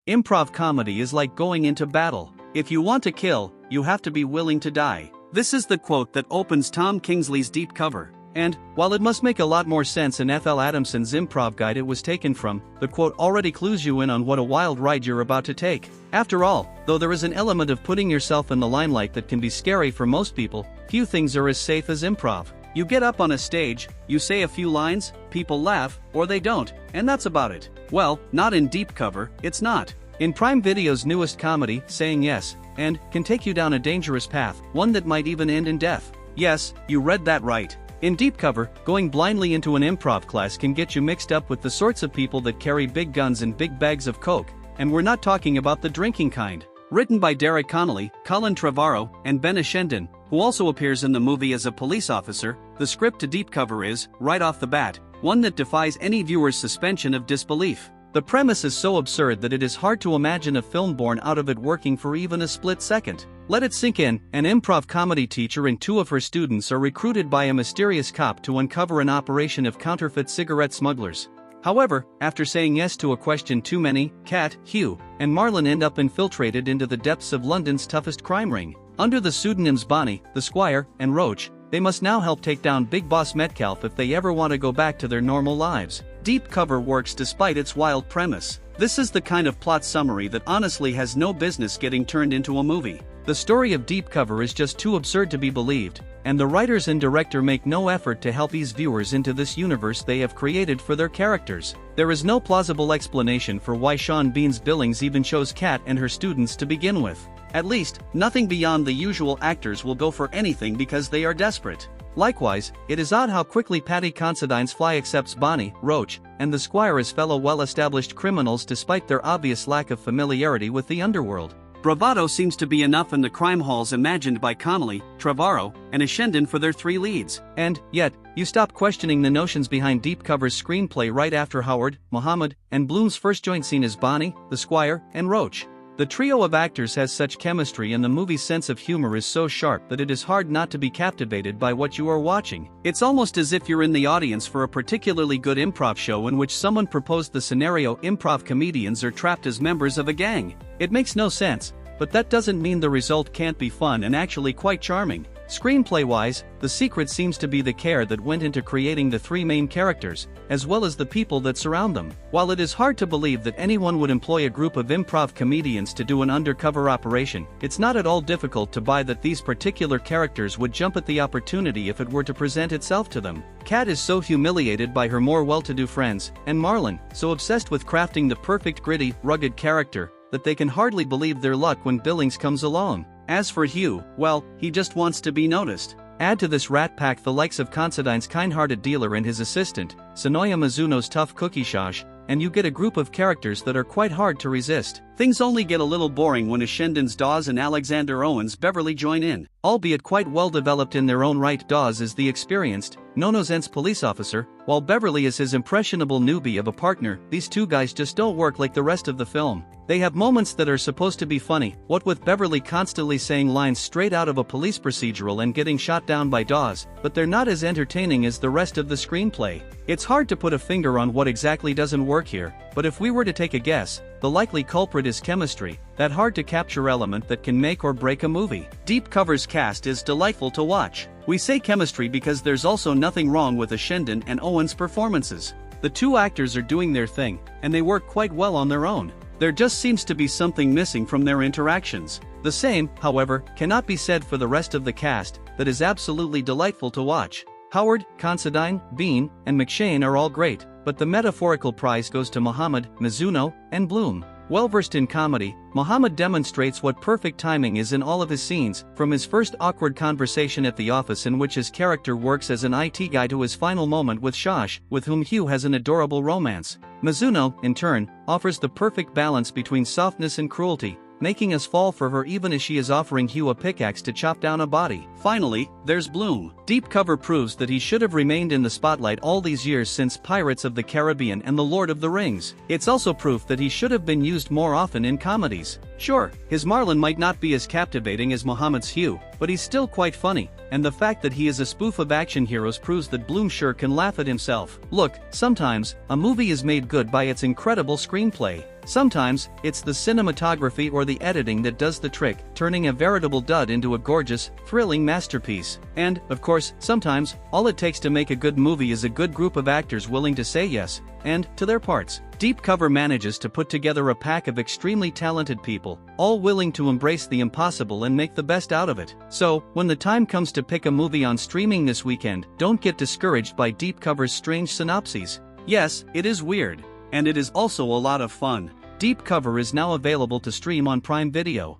Improv comedy is like going into battle. If you want to kill, you have to be willing to die. This is the quote that opens Tom Kingsley's Deep Cover. And, while it must make a lot more sense in Ethel Adamson's improv guide it was taken from, the quote already clues you in on what a wild ride you're about to take. After all, though there is an element of putting yourself in the limelight that can be scary for most people, few things are as safe as improv. You get up on a stage, you say a few lines, people laugh, or they don't, and that's about it. Well, not in Deep Cover, it's not. In Prime Video's newest comedy, Saying Yes, and can take you down a dangerous path, one that might even end in death. Yes, you read that right. In Deep Cover, going blindly into an improv class can get you mixed up with the sorts of people that carry big guns and big bags of coke, and we're not talking about the drinking kind. Written by Derek Connolly, Colin Trevorrow, and Ben Ashendon, who also appears in the movie as a police officer, the script to Deep Cover is, right off the bat, one that defies any viewer's suspension of disbelief. The premise is so absurd that it is hard to imagine a film born out of it working for even a split second. Let it sink in. An improv comedy teacher and two of her students are recruited by a mysterious cop to uncover an operation of counterfeit cigarette smugglers. However, after saying yes to a question too many, Kat, Hugh, and Marlon end up infiltrated into the depths of London's toughest crime ring. Under the pseudonyms Bonnie, the Squire, and Roach, they must now help take down Big Boss Metcalf if they ever want to go back to their normal lives. Deep Cover works despite its wild premise. This is the kind of plot summary that honestly has no business getting turned into a movie. The story of Deep Cover is just too absurd to be believed, and the writers and director make no effort to help ease viewers into this universe they have created for their characters. There is no plausible explanation for why Sean Bean's Billings even chose Kat and her students to begin with. At least, nothing beyond the usual actors will go for anything because they are desperate. Likewise, it is odd how quickly Paddy Considine's Fly accepts Bonnie, Roach, and the Squire as fellow well-established criminals despite their obvious lack of familiarity with the underworld. Bravado seems to be enough in the crime halls imagined by Connolly, Trevorrow, and Ashendon for their three leads. And, yet, you stop questioning the notions behind Deep Cover's screenplay right after Howard, Mohammed, and Bloom's first joint scene as Bonnie, the Squire, and Roach. The trio of actors has such chemistry and the movie's sense of humor is so sharp that it is hard not to be captivated by what you are watching. It's almost as if you're in the audience for a particularly good improv show in which someone proposed the scenario improv comedians are trapped as members of a gang. It makes no sense, but that doesn't mean the result can't be fun and actually quite charming. Screenplay-wise, the secret seems to be the care that went into creating the three main characters, as well as the people that surround them. While it is hard to believe that anyone would employ a group of improv comedians to do an undercover operation, it's not at all difficult to buy that these particular characters would jump at the opportunity if it were to present itself to them. Kat is so humiliated by her more well-to-do friends, and Marlon, so obsessed with crafting the perfect gritty, rugged character, that they can hardly believe their luck when Billings comes along. As for Hugh, well, he just wants to be noticed. Add to this rat pack the likes of Considine's kind-hearted dealer and his assistant, Sonoya Mizuno's tough cookie Shosh, and you get a group of characters that are quite hard to resist. Things only get a little boring when Ashendon's Dawes and Alexander Owen's Beverly join in. Albeit quite well developed in their own right, Dawes is the experienced, no-nonsense police officer, while Beverly is his impressionable newbie of a partner. These two guys just don't work like the rest of the film. They have moments that are supposed to be funny, what with Beverly constantly saying lines straight out of a police procedural and getting shot down by Dawes, but they're not as entertaining as the rest of the screenplay. It's hard to put a finger on what exactly doesn't work here, but if we were to take a guess, the likely culprit is chemistry, that hard-to-capture element that can make or break a movie. Deep Cover's cast is delightful to watch. We say chemistry because there's also nothing wrong with Ashendon and Owen's performances. The two actors are doing their thing, and they work quite well on their own. There just seems to be something missing from their interactions. The same, however, cannot be said for the rest of the cast, that is absolutely delightful to watch. Howard, Considine, Bean, and McShane are all great, but the metaphorical prize goes to Mohammed, Mizuno, and Bloom. Well-versed in comedy, Mohammed demonstrates what perfect timing is in all of his scenes, from his first awkward conversation at the office in which his character works as an IT guy to his final moment with Shosh, with whom Hugh has an adorable romance. Mizuno, in turn, offers the perfect balance between softness and cruelty, making us fall for her even as she is offering Hugh a pickaxe to chop down a body. Finally, there's Bloom. Deep Cover proves that he should have remained in the spotlight all these years since Pirates of the Caribbean and The Lord of the Rings. It's also proof that he should have been used more often in comedies. Sure, his Marlon might not be as captivating as Mohammed's Hugh, but he's still quite funny, and the fact that he is a spoof of action heroes proves that Bloom sure can laugh at himself. Look, sometimes, a movie is made good by its incredible screenplay. Sometimes, it's the cinematography or the editing that does the trick, turning a veritable dud into a gorgeous, thrilling masterpiece. And, of course, sometimes, all it takes to make a good movie is a good group of actors willing to say yes, and, to their parts. Deep Cover manages to put together a pack of extremely talented people, all willing to embrace the impossible and make the best out of it. So, when the time comes to pick a movie on streaming this weekend, don't get discouraged by Deep Cover's strange synopses. Yes, it is weird. And it is also a lot of fun. Deep Cover is now available to stream on Prime Video.